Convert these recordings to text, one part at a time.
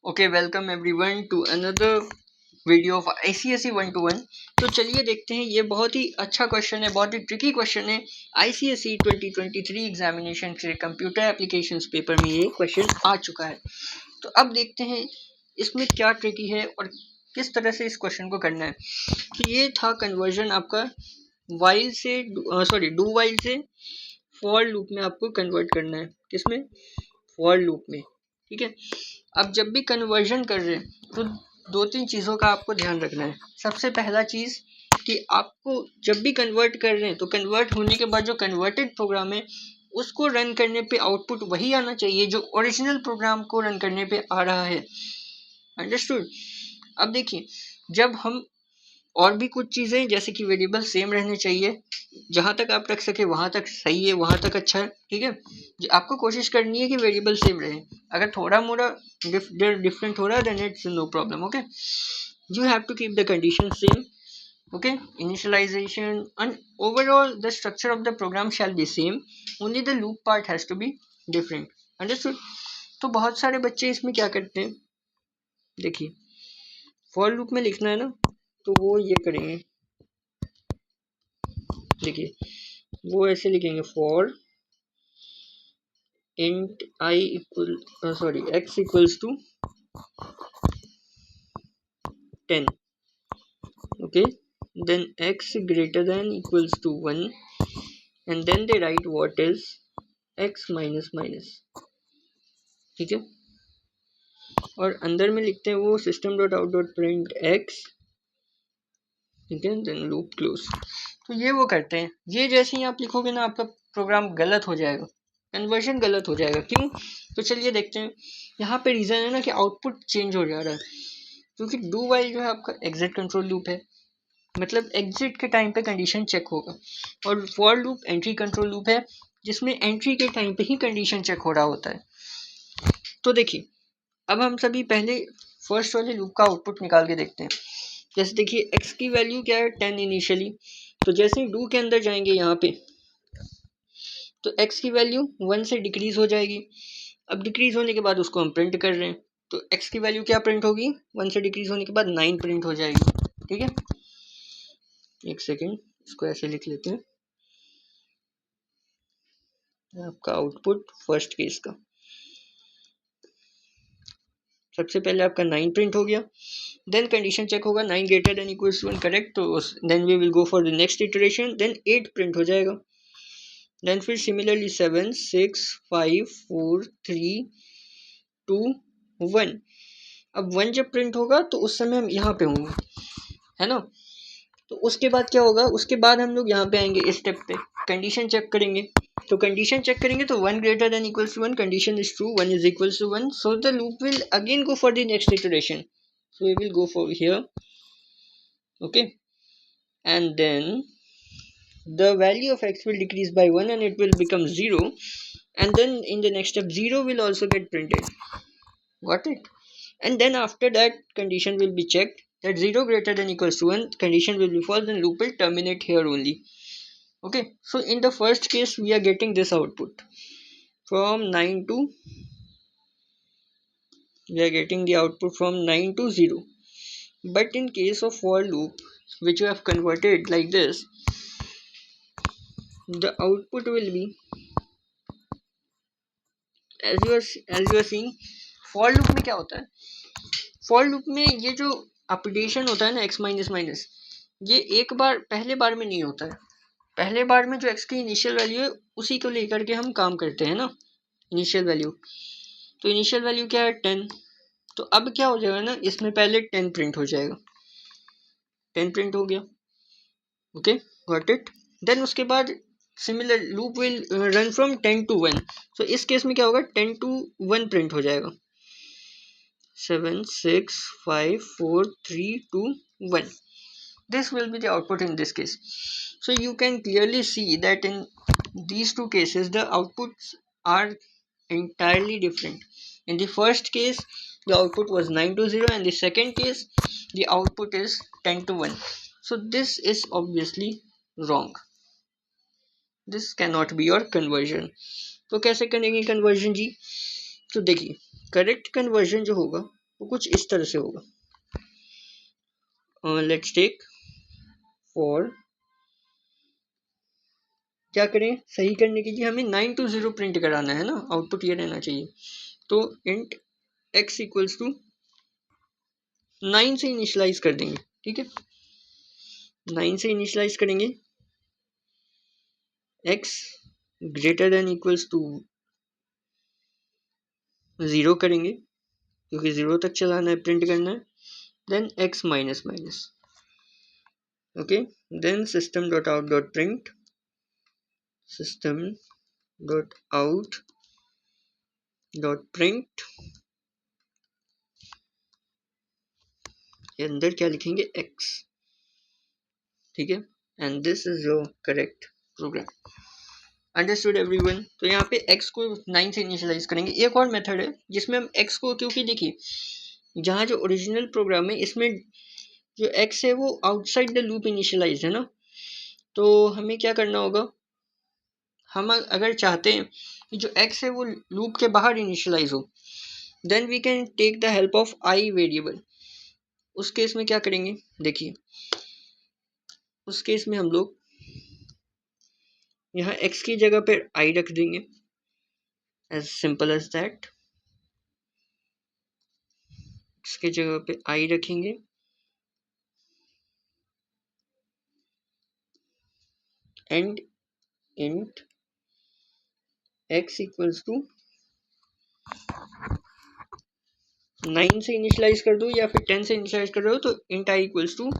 Okay, welcome everyone to another video of ICSE 1-1। तो चलिए देखते हैं, ये बहुत ही अच्छा क्वेश्चन है, बहुत ही ट्रिकी क्वेश्चन है। ICSE 2023 एग्जामिनेशन के कंप्यूटर एप्लीकेशंस पेपर में ये क्वेश्चन आ चुका है। तो अब देखते हैं इसमें क्या ट्रिकी है और किस तरह से इस क्वेश्चन को करना है। तो ये था कन्वर्जन आपका वाइल से डू वाइल से फॉर लूप में आपको कन्वर्ट करना है। किसमें? फॉर लूप में। ठीक है, अब जब भी कन्वर्जन कर रहे हैं तो दो तीन चीज़ों का आपको ध्यान रखना है। सबसे पहला चीज़ कि आपको जब भी कन्वर्ट कर रहे हैं तो कन्वर्ट होने के बाद जो कन्वर्टेड प्रोग्राम है उसको रन करने पे आउटपुट वही आना चाहिए जो ओरिजिनल प्रोग्राम को रन करने पे आ रहा है। अंडरस्टूड? अब देखिए, जब हम और भी कुछ चीज़ें जैसे कि वेरिएबल सेम रहने चाहिए, जहाँ तक आप रख सके वहाँ तक सही है, वहाँ तक अच्छा है। ठीक है, आपको कोशिश करनी है कि वेरिएबल सेम रहे। अगर थोड़ा मोड़ा डिफरेंट हो रहा है then it's no problem. Okay, you have to keep the condition same. Okay, initialization and overall the structure of the program shall be same, only the loop part has to be different. Understood? तो बहुत सारे बच्चे इसमें क्या करते हैं, देखिए for loop में लिखना है ना, तो वो ये करेंगे, देखिए वो ऐसे लिखेंगे for int I equal x equals to 10. Okay, then x greater than equals to 1, and then they write what is x minus minus. ठीक है, और अंदर में लिखते हैं वो system dot out dot print x, ठीक है, then loop close। तो ये वो करते हैं। ये जैसे ही आप लिखोगे ना आपका प्रोग्राम गलत हो जाएगा, कन्वर्जन गलत हो जाएगा। क्यों? तो चलिए देखते हैं। यहाँ पे रीज़न है ना कि आउटपुट चेंज हो जा रहा है, क्योंकि डू वाइल जो है आपका एग्जिट कंट्रोल लूप है, मतलब एग्जिट के टाइम पे कंडीशन चेक होगा, और for loop entry control loop है जिसमें एंट्री के टाइम पे ही कंडीशन चेक हो रहा होता है। तो देखिए, अब हम सभी पहले फर्स्ट वाले लूप का आउटपुट निकाल के देखते हैं। जैसे देखिए x की वैल्यू क्या है 10 इनिशियली, तो जैसे ही डू के अंदर जाएंगे यहाँ पे तो x की वैल्यू 1 से डिक्रीज हो जाएगी। अब डिक्रीज होने के बाद उसको हम प्रिंट कर रहे हैं, तो x की वैल्यू क्या प्रिंट होगी? 1 से डिक्रीज होने के बाद 9 प्रिंट हो जाएगी। ठीक है, एक सेकेंड, इसको ऐसे लिख लेते हैं। आपका आउटपुट फर्स्ट केस का सबसे पहले आपका 9 प्रिंट हो गया, देन कंडीशन चेक होगा 9 greater than equals to 1, correct, तो then we will go for the next iteration, then 8 print हो जाएगा, देन फिर सिमिलरली 7 6 5 4 3 2 1। अब 1 जब प्रिंट होगा तो उस समय हम यहाँ पे होंगे, है ना। तो उसके बाद क्या होगा, उसके बाद हम लोग यहाँ पे आएंगे, इस स्टेप पे कंडीशन चेक करेंगे। तो कंडीशन चेक करेंगे तो 1 greater than equals to 1, condition is true, 1 is equals to 1, so the loop will again go for the next iteration, so we will go for here. Okay, and then the value of x will decrease by 1 and it will become 0, and then in the next step 0 will also get printed. Got it? And then after that condition will be checked that 0 greater than equals to 1, condition will be false and loop will terminate here only. Okay, so in the first case we are getting this output from 9 to, we are getting the output from 9 to 0. But in case of for loop which you have converted like this, the output will be as you are seeing। for loop में क्या होता है, for loop में ये जो updation होता है ना x माइनस माइनस, ये एक बार पहले बार में नहीं होता है। पहले बार में जो x की इनिशियल वैल्यू है उसी को लेकर के हम काम करते हैं ना, इनिशियल वैल्यू। तो इनिशियल वैल्यू क्या है 10, तो अब क्या हो जाएगा ना, इसमें पहले 10 प्रिंट हो जाएगा, 10 प्रिंट हो गया। Okay, got it. देन उसके बाद similar loop will run from 10 to 1, सो इस केस में क्या होगा, 10 to 1 प्रिंट हो जाएगा, 7 6 5 4 3 2 1। this will be the output in this case. So you can clearly see that in these two cases the outputs are entirely different. In the first case the output was 9 to 0, and the second case the output is 10 to 1. So this is obviously wrong, this cannot be your conversion. तो कैसे करेंगे conversion जी? तो देखिए, correct conversion जो होगा तो कुछ इस तरह से होगा। लेट्स टेक फॉर, क्या करें, सही करने के लिए हमें 9 to 0 प्रिंट कराना है ना, आउटपुट ये रहना चाहिए। तो इंट x इक्वल्स टू 9 से इनिशियलाइज कर देंगे, ठीक है, 9 से इनिशियलाइज करेंगे, x greater than equals to 0 करेंगे क्योंकि 0 तक चलाना है, प्रिंट करना है, then x minus minus, okay, then system dot out dot print, system dot out dot print के अंदर क्या लिखेंगे, x, ठीक है, and this is your correct program. Understood everyone. तो यहाँ पे x को 9 से इनिशियलाइज करेंगे। एक और मेथड है जिसमें हम x को, क्योंकि देखिए जहाँ जो ओरिजिनल प्रोग्राम है इसमें जो x है वो आउटसाइड द लूप इनिशियलाइज है ना, तो हमें क्या करना होगा, हम अगर चाहते हैं कि जो x है वो लूप के बाहर इनिशियलाइज हो, then we can take the help of i variable. उस केस में क्या करेंगे, देखिए उस केस में हम लोग यहाँ x की जगह पे i रख देंगे, as simple as that, x की जगह पे i रखेंगे and int x equals to 9 से इनिशियलाइज कर दो या फिर 10 से इनिशियलाइज कर दो, तो int i equals to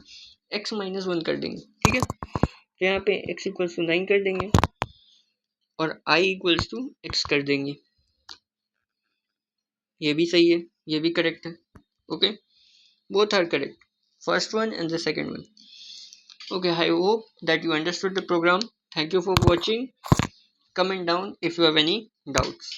x minus 1 कर देंगे, ठीक है, तो यहाँ पे x इक्वल्स टू 9 कर देंगे और i इक्वल्स टू x कर देंगे। ये भी सही है, ये भी करेक्ट है, okay, both are correct, first one and the second one. Okay, I hope that you understood the program. Thank you for watching. Comment down if you have any doubts.